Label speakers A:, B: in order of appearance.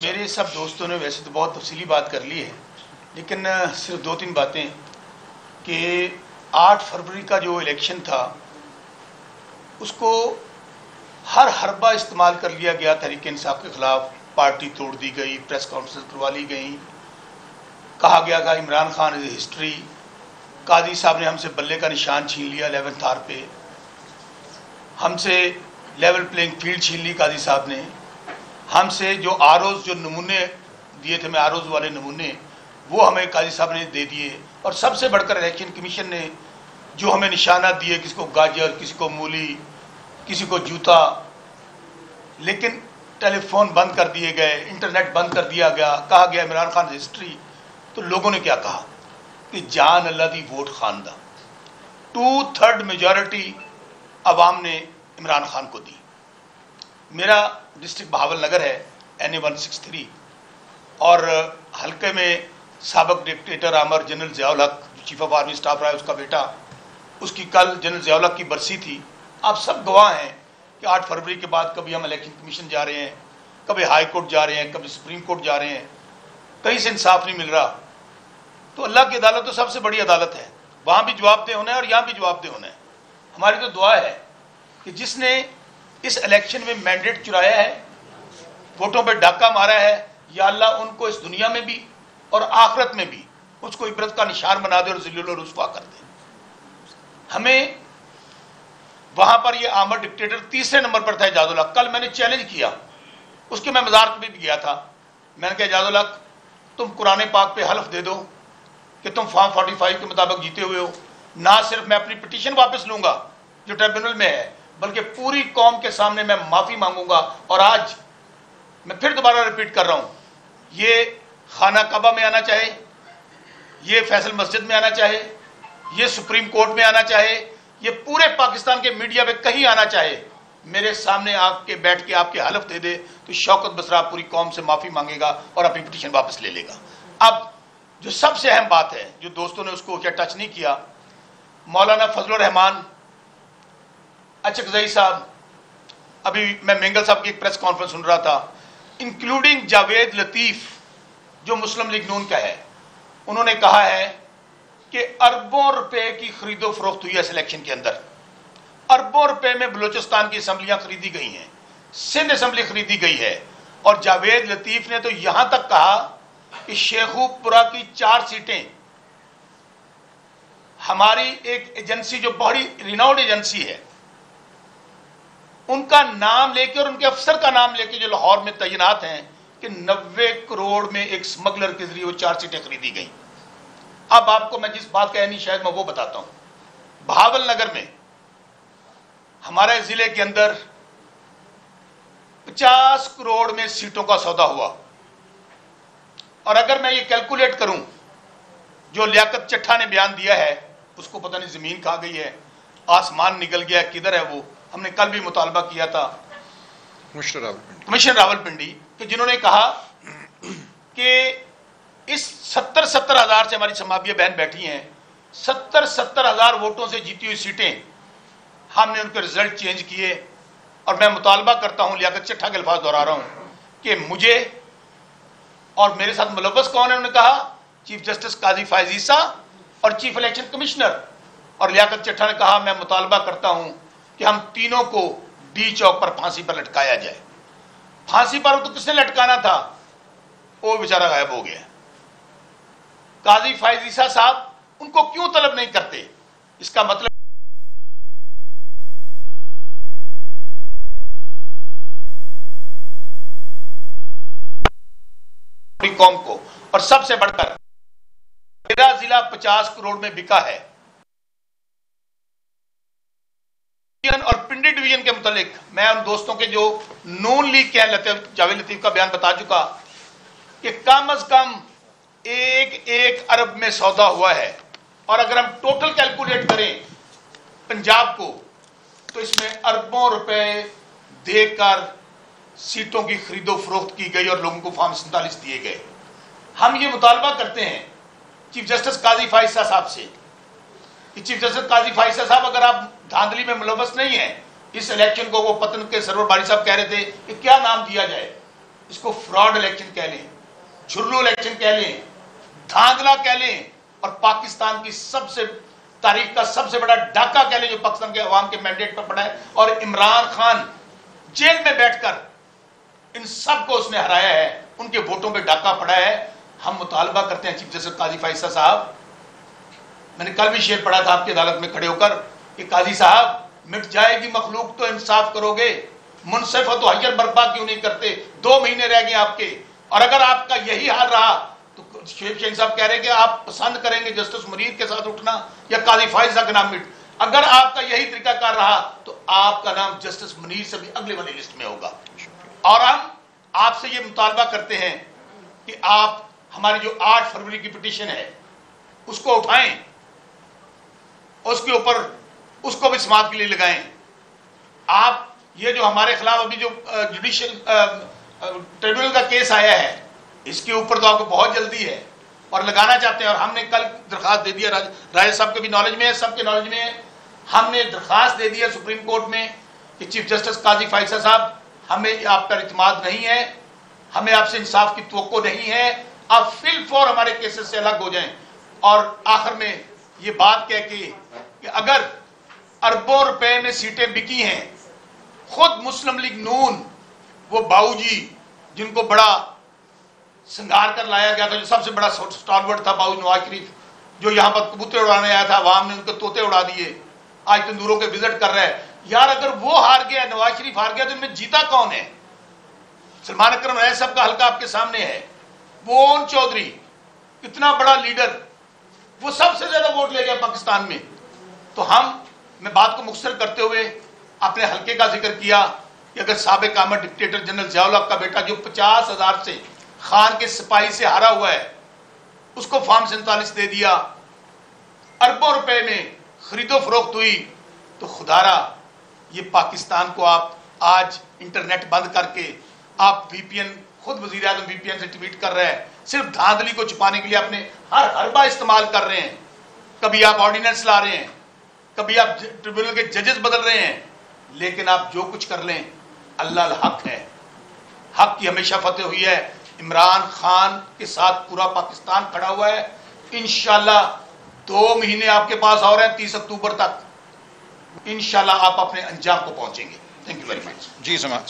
A: मेरे सब दोस्तों ने वैसे तो बहुत तफसीली बात कर ली है, लेकिन सिर्फ दो तीन बातें कि 8 फरवरी का जो इलेक्शन था उसको हर हरबा इस्तेमाल कर लिया गया तहरीक इंसाफ के ख़िलाफ़। पार्टी तोड़ दी गई, प्रेस कॉन्फ्रेंस करवा ली गई, कहा गया था इमरान खान इज़ हिस्ट्री। कादी साहब ने हमसे बल्ले का निशान छीन लिया 11th आवर पे, हमसे लेवल प्लेइंग फील्ड छीन ली कादी साहब ने। हमसे जो आरोज़ जो नमूने दिए थे, मैं आरोज़ वाले नमूने, वो हमें काजी साहब ने दे दिए। और सबसे बढ़कर इलेक्शन कमीशन ने जो हमें निशाना दिए, किसी को गाजर, किसी को मूली, किसी को जूता, लेकिन टेलीफोन बंद कर दिए गए, इंटरनेट बंद कर दिया गया, कहा गया इमरान खान हिस्ट्री। तो लोगों ने क्या कहा कि जान अल्लाह दी वोट खान दा। 2/3 मेजॉरिटी अवाम ने इमरान खान को दी। मेरा डिस्ट्रिक्ट बहावल नगर है, NA 163, और हल्के में साबिक डिक्टेटर आमर जनरल ज़ियाउल हक जो चीफ ऑफ आर्मी स्टाफ रहा है, उसका बेटा, उसकी कल जनरल ज़ियाउल हक की बरसी थी। आप सब गवाह हैं कि 8 फरवरी के बाद कभी हम इलेक्शन कमीशन जा रहे हैं, कभी हाई कोर्ट जा रहे हैं, कभी सुप्रीम कोर्ट जा रहे हैं, कहीं से इंसाफ नहीं मिल रहा। तो अल्लाह की अदालत तो सबसे बड़ी अदालत है, वहाँ भी जवाबदेह होना है और यहाँ भी जवाबदेह होना है। हमारी तो दुआ है कि जिसने इस इलेक्शन में मैंडेट चुराया है, वोटों पर डाका मारा है, या अल्लाह उनको इस दुनिया में भी और आखिरत में भी उसको इबरत का निशान बना दे और ज़िल्लुल और रुस्वा कर दे। हमें वहां पर ये आमर डिक्टेटर तीसरे नंबर पर था एजाजुल हक। कल मैंने चैलेंज किया, उसके मैं मज़ार पे भी गया था। मैंने कहा एजाजुल हक, तुम कुरान पाक पे हल्फ दे दो कि तुम फॉर्म 45 के मुताबिक जीते हुए हो। ना सिर्फ मैं अपनी पिटीशन वापस लूंगा जो ट्रिब्यूनल में है, बल्कि पूरी कौम के सामने मैं माफ़ी मांगूंगा। और आज मैं फिर दोबारा रिपीट कर रहा हूं, ये खाना काबा में आना चाहे, ये फैसल मस्जिद में आना चाहे, ये सुप्रीम कोर्ट में आना चाहे, ये पूरे पाकिस्तान के मीडिया में कहीं आना चाहे, मेरे सामने आके बैठ के आपके हलफ दे दे तो शौकत बसरा पूरी कौम से माफ़ी मांगेगा और अपनी पिटीशन वापस ले लेगा। अब जो सबसे अहम बात है, जो दोस्तों ने उसको क्या टच नहीं किया, मौलाना फजलुर रहमान अचकजई साहब, अभी मैं मेंगल साहब की एक प्रेस कॉन्फ्रेंस सुन रहा था, इंक्लूडिंग जावेद लतीफ़ जो मुस्लिम लीग नून का है, उन्होंने कहा है कि अरबों रुपए की खरीदो फरोख्त हुई है इस इलेक्शन के अंदर। अरबों रुपए में बलूचिस्तान की असम्बलियां खरीदी गई हैं, सिंध असम्बली खरीदी गई है। और जावेद लतीफ़ ने तो यहां तक कहा कि शेखुपुरा की 4 सीटें हमारी एक एजेंसी जो बड़ी रिनाउंड एजेंसी है, उनका नाम लेके और उनके अफसर का नाम लेके जो लाहौर में तैनात हैं कि 90 करोड़ में एक स्मगलर के जरिए वो 4 सीटें खरीदी गई। अब आपको मैं जिस बात का नहीं शायद मैं वो बताता हूं। बहावल नगर में हमारे जिले के अंदर 50 करोड़ में सीटों का सौदा हुआ। और अगर मैं ये कैलकुलेट करूं, जो लियाकत चट्ठा ने बयान दिया है, उसको पता नहीं जमीन खा गई है, आसमान निकल गया, किधर है वो। हमने कल भी मुतालबा किया था कमिश्नर रावलपिंडी कि जिन्होंने कहा कि इस 70 हज़ार से हमारी समाबिया बहन बैठी हैं, 70 हज़ार वोटों से जीती हुई सीटें हमने उनके रिजल्ट चेंज किए। और मैं मुतालबा करता हूं, लियाकत चट्ठा के अल्फाज दोहरा रहा हूं कि मुझे और मेरे साथ मुलव्वस कौन है, उन्होंने कहा चीफ जस्टिस काजी फायज ईसा और चीफ इलेक्शन कमिश्नर। और लियाकत चट्ठा ने कहा मैं मुतालबा करता हूं कि हम तीनों को डी चौक पर फांसी पर लटकाया जाए। फांसी पर तो किसने लटकाना था, वो बेचारा गायब हो गया। काजी फायज ईसा साहब उनको क्यों तलब नहीं करते? इसका मतलब कौम को। और सबसे बढ़कर मेरा जिला 50 करोड़ में बिका है। और पिंडी डिवीजन के मुतालिक मैं उन दोस्तों के जो नून लीग के जावेद लतीफ का बयान बता चुका कि कम अज कम 1 अरब में सौदा हुआ है। और अगर हम टोटल कैलकुलेट करें पंजाब को, तो इसमें अरबों रुपए देकर सीटों की खरीदो फरोख्त की गई और लोगों को फॉर्म 47 दिए गए। हम ये मुतालबा करते हैं चीफ जस्टिस काजी फायज़ साहब से कि चीफ जस्टिस काजी फायज़ साहब, अगर आप धांधली में मुलव्वस नहीं है, इस इलेक्शन को वो पतन के सरवर बारी साहब कह रहे थे कि क्या नाम दिया जाए, इसको फ्रॉड इलेक्शन कह लें, झुर्रू इलेक्शन कह लें, धांधला कह लें, और पाकिस्तान की सबसे तारीख का सबसे बड़ा डाका कह लें जो पाकिस्तान के अवाम के मैंडेट पर पड़ा है, और इमरान खान जेल में बैठकर इन सबको उसने हराया है, उनके वोटों पे डाका पड़ा है। हम मुतालबा करते हैं चीफ जस्टिस काजी फैसला साहब, मैंने कल भी शेर पढ़ा था आपकी अदालत में खड़े होकर कि काजी साहब मिट जाएगी मखलूक तो इंसाफ करोगे, मुनसिफ हो तो हजर बर्पा क्यों नहीं करते? 2 महीने रह गए आपके, और अगर आपका यही हाल रहा तो शेख शहीन साहब कह रहे हैं कि आप पसंद करेंगे जस्टिस मुनीर के साथ उठना या काजी फैसला का नाम मिट। अगर आपका यही तरीका कर रहा तो आपका नाम जस्टिस मुनीर से भी अगले वाली लिस्ट में होगा। और हम आपसे ये मुतालबा करते हैं कि आप हमारी जो 8 फरवरी की पिटीशन है उसको उठाएं, उसके ऊपर उसको भी समाप्त के लिए लगाएं। आप ये जो हमारे खिलाफ अभी जो जुडिशियल ट्रिब्यूनल का केस आया है, इसके ऊपर तो आपको बहुत जल्दी है और लगाना चाहते हैं, और हमने कल दरखास्त दे दिया, राजा साहब के भी नॉलेज में है, सबके नॉलेज में है, हमने दरखास्त दे दी है सुप्रीम कोर्ट में कि चीफ जस्टिस काजी फैसला साहब हमें आप पर इत्मीनान नहीं है, हमें आपसे इंसाफ की तवक्को नहीं है, आप फिल फॉर हमारे केसेस से अलग हो जाएं। और आखिर में ये बात कह के कि अगर अरबों रुपए में सीटें बिकी हैं, खुद मुस्लिम लीग नून वो बाऊजी जिनको बड़ा श्रृंगार कर लाया गया था, जो सबसे बड़ा स्टॉलवर्ड था बाऊजी नवाज शरीफ, जो यहाँ पर कबूतर उड़ाने आया था, अवाम ने उनके तोते उड़ा दिए, आज तंदूरों के विजिट कर रहा है। यार अगर वो हार गया, नवाज शरीफ हार गया, तो इनमें जीता कौन है? सलमान अकरम रैस साहब का हल्का आपके सामने है, वो ओन चौधरी इतना बड़ा लीडर, वो सबसे ज्यादा वोट ले गया पाकिस्तान में। तो मैं बात को मुख्तसर करते हुए अपने हल्के का जिक्र किया कि अगर साबिक आमद डिक्टेटर जनरल जियाउल हक का बेटा जो 50,000 से खान के सिपाही से हारा हुआ है, उसको फॉर्म 47 दे दिया, अरबों रुपए में खरीदो फरोख्त हुई, तो खुदारा ये पाकिस्तान को आप आज इंटरनेट बंद करके आप वीपीएन, खुद वजीर आज़म वीपीएन से ट्वीट कर रहे हैं, सिर्फ धांधली को छुपाने के लिए अपने हर हरबा इस्तेमाल कर रहे हैं। कभी आप ऑर्डिनेंस ला रहे हैं, कभी आप ट्रिब्यूनल के जजेस बदल रहे हैं, लेकिन आप जो कुछ कर लें अल्लाह हक है, हक की हमेशा फतेह हुई है। इमरान खान के साथ पूरा पाकिस्तान खड़ा हुआ है। इंशाल्लाह 2 महीने आपके पास और हैं, 30 अक्टूबर तक इंशाल्लाह आप अपने अंजाम को पहुंचेंगे। Thank you very much.
B: जी समाप्त।